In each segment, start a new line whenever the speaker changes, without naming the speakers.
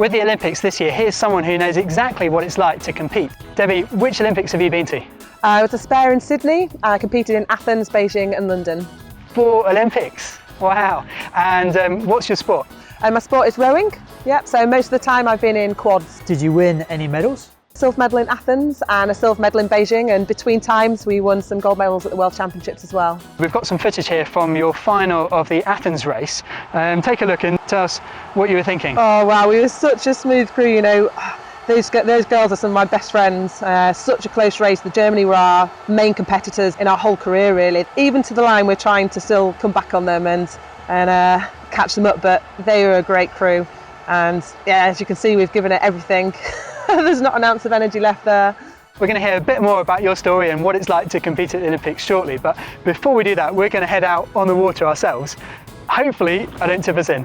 With the Olympics this year, here's someone who knows exactly what it's like to compete. Debbie, which Olympics have you been to?
I was a spare in Sydney. I competed in Athens, Beijing and London.
4 Olympics, wow. And what's your sport?
My sport is rowing, yep, so most of the time I've been in quads.
Did you win any medals?
Silver medal in Athens and a silver medal in Beijing, and between times we won some gold medals at the World Championships as well.
We've got some footage here from your final of the Athens race. Take a look and tell us what you were thinking.
Oh wow, we were such a smooth crew, you know. Those girls are some of my best friends. Such a close race. Germany were our main competitors in our whole career really. Even to the line we're trying to still come back on them and catch them up, but they were a great crew. And yeah, as you can see, we've given it everything. There's not an ounce of energy left there.
We're going to hear a bit more about your story and what it's like to compete at the Olympics shortly, but before we do that, we're going to head out on the water ourselves. Hopefully, I don't tip us in.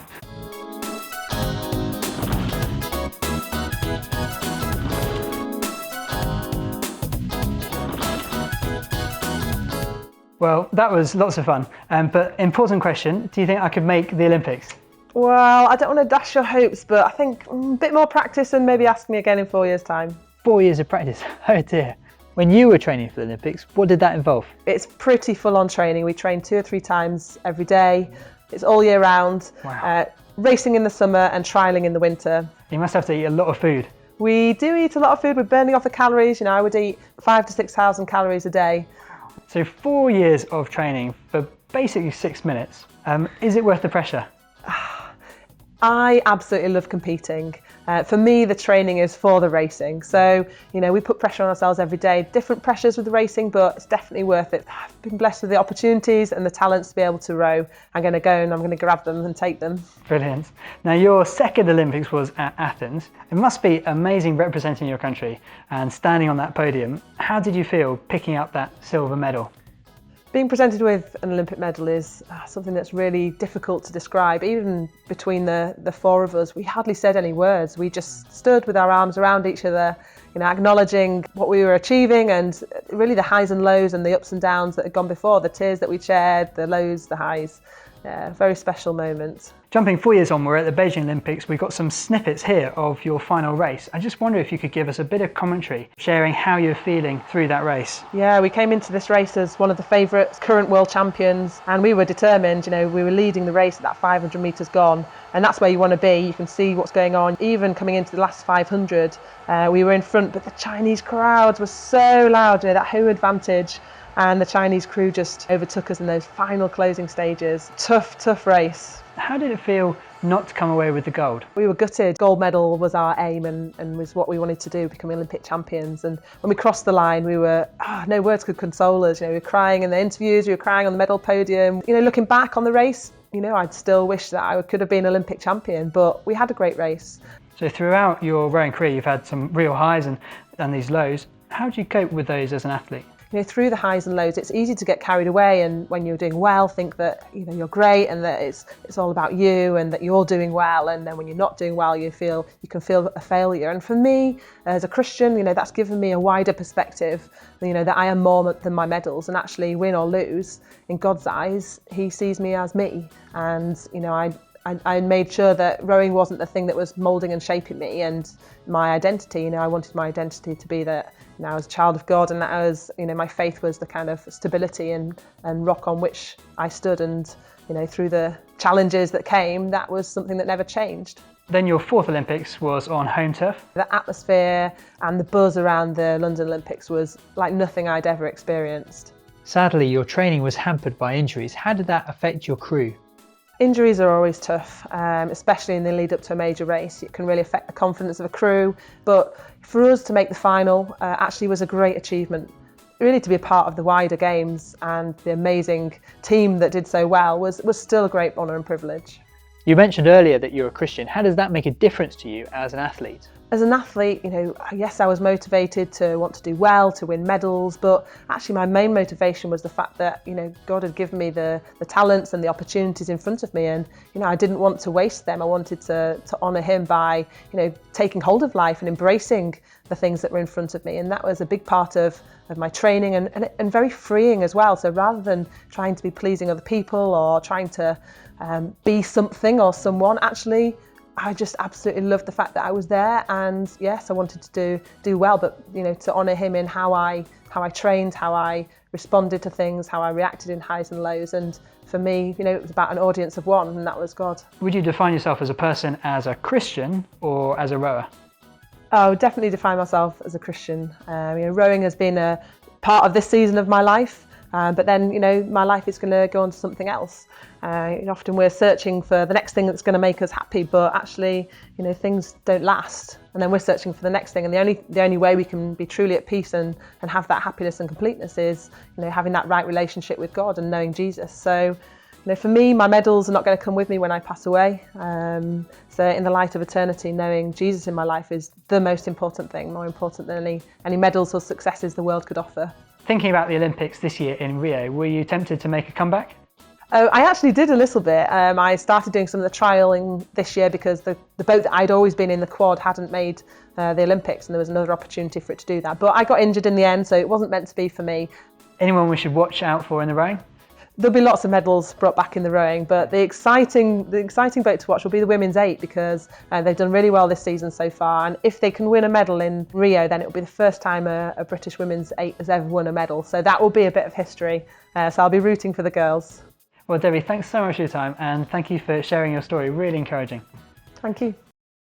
Well, that was lots of fun, but important question, do you think I could make the Olympics?
Well, I don't want to dash your hopes, but I think a bit more practice and maybe ask me again in 4 years' time.
4 years of practice, oh dear. When you were training for the Olympics, what did that involve?
It's pretty full-on training. We train 2 or 3 times every day. It's all year round.
Wow.
Racing in the summer and trialling in the winter.
You must have to eat a lot of food.
We do eat a lot of food. We're burning off the calories. You know, I would eat 5,000 to 6,000 calories a day.
So 4 years of training for basically 6 minutes. Is it worth the pressure?
I absolutely love competing. For me, the training is for the racing. So, you know, we put pressure on ourselves every day, different pressures with the racing, but it's definitely worth it. I've been blessed with the opportunities and the talents to be able to row. I'm going to go and I'm going to grab them and take them.
Brilliant. Now, your second Olympics was at Athens. It must be amazing representing your country and standing on that podium. How did you feel picking up that silver medal?
Being presented with an Olympic medal is something that's really difficult to describe. Even between the 4 of us, we hardly said any words. We just stood with our arms around each other, you know, acknowledging what we were achieving and really the highs and lows and the ups and downs that had gone before, the tears that we shared, the lows, the highs. Yeah, very special moment.
Jumping 4 years on, we're at the Beijing Olympics. We've got some snippets here of your final race. I just wonder if you could give us a bit of commentary, sharing how you're feeling through that race.
Yeah, we came into this race as one of the favourites, current world champions, and we were determined. You know, we were leading the race at that 500 metres gone, and that's where you want to be. You can see what's going on. Even coming into the last 500, we were in front, but the Chinese crowds were so loud. You know, that home advantage. And the Chinese crew just overtook us in those final closing stages. Tough race.
How did it feel not to come away with the gold?
We were gutted. Gold medal was our aim and was what we wanted to do, become Olympic champions. And when we crossed the line, we were, no words could console us. You know, we were crying in the interviews, we were crying on the medal podium. You know, looking back on the race, you know, I'd still wish that I could have been Olympic champion, but we had a great race.
So throughout your rowing career, you've had some real highs and these lows. How do you cope with those as an athlete?
You know, through the highs and lows, it's easy to get carried away, and when you're doing well, think that, you know, you're great and that it's all about you and that you're doing well, and then when you're not doing well, you can feel a failure. And for me, as a Christian, you know, that's given me a wider perspective, you know, that I am more than my medals, and actually win or lose, in God's eyes, He sees me as me. And, you know, I made sure that rowing wasn't the thing that was moulding and shaping me and my identity. You know, I wanted my identity to be that, you know, I was a child of God, and that I was, you know, my faith was the kind of stability and rock on which I stood. And, you know, through the challenges that came, that was something that never changed.
Then your 4th Olympics was on home turf.
The atmosphere and the buzz around the London Olympics was like nothing I'd ever experienced.
Sadly, your training was hampered by injuries. How did that affect your crew?
Injuries are always tough, especially in the lead up to a major race. It can really affect the confidence of a crew, but for us to make the final actually was a great achievement. Really, to be a part of the wider games and the amazing team that did so well was still a great honour and privilege.
You mentioned earlier that you're a Christian. How does that make a difference to you as an athlete?
As an athlete, you know, yes, I was motivated to want to do well, to win medals, but actually my main motivation was the fact that, you know, God had given me the talents and the opportunities in front of me, and, you know, I didn't want to waste them. I wanted to honour Him by, you know, taking hold of life and embracing the things that were in front of me, and that was a big part of my training and very freeing as well. So rather than trying to be pleasing other people or trying to be something or someone, actually I just absolutely loved the fact that I was there, and yes, I wanted to do well, but to honour him in how I trained, how I responded to things, how I reacted in highs and lows. And for me, it was about an audience of one, and that was God.
Would you define yourself as a person as a Christian or as a rower?
I would definitely define myself as a Christian. Rowing has been a part of this season of my life, but then my life is going to go on to something else. Often we're searching for the next thing that's going to make us happy, but actually things don't last, and then we're searching for the next thing. And the only way we can be truly at peace and have that happiness and completeness is having that right relationship with God and knowing Jesus. So for me, my medals are not going to come with me when I pass away. So in the light of eternity, knowing Jesus in my life is the most important thing, more important than any medals or successes the world could offer.
Thinking about the Olympics this year in Rio, were you tempted to make a comeback?
Oh, I actually did a little bit. I started doing some of the trialling this year because the boat that I'd always been in, the quad, hadn't made the Olympics, and there was another opportunity for it to do that. But I got injured in the end, so it wasn't meant to be for me.
Anyone we should watch out for in the rowing?
There'll be lots of medals brought back in the rowing, but the exciting boat to watch will be the women's 8, because they've done really well this season so far, and if they can win a medal in Rio, then it'll be the first time a British women's 8 has ever won a medal, so that will be a bit of history. So I'll be rooting for the girls.
Well, Debbie, thanks so much for your time, and thank you for sharing your story. Really encouraging.
Thank you.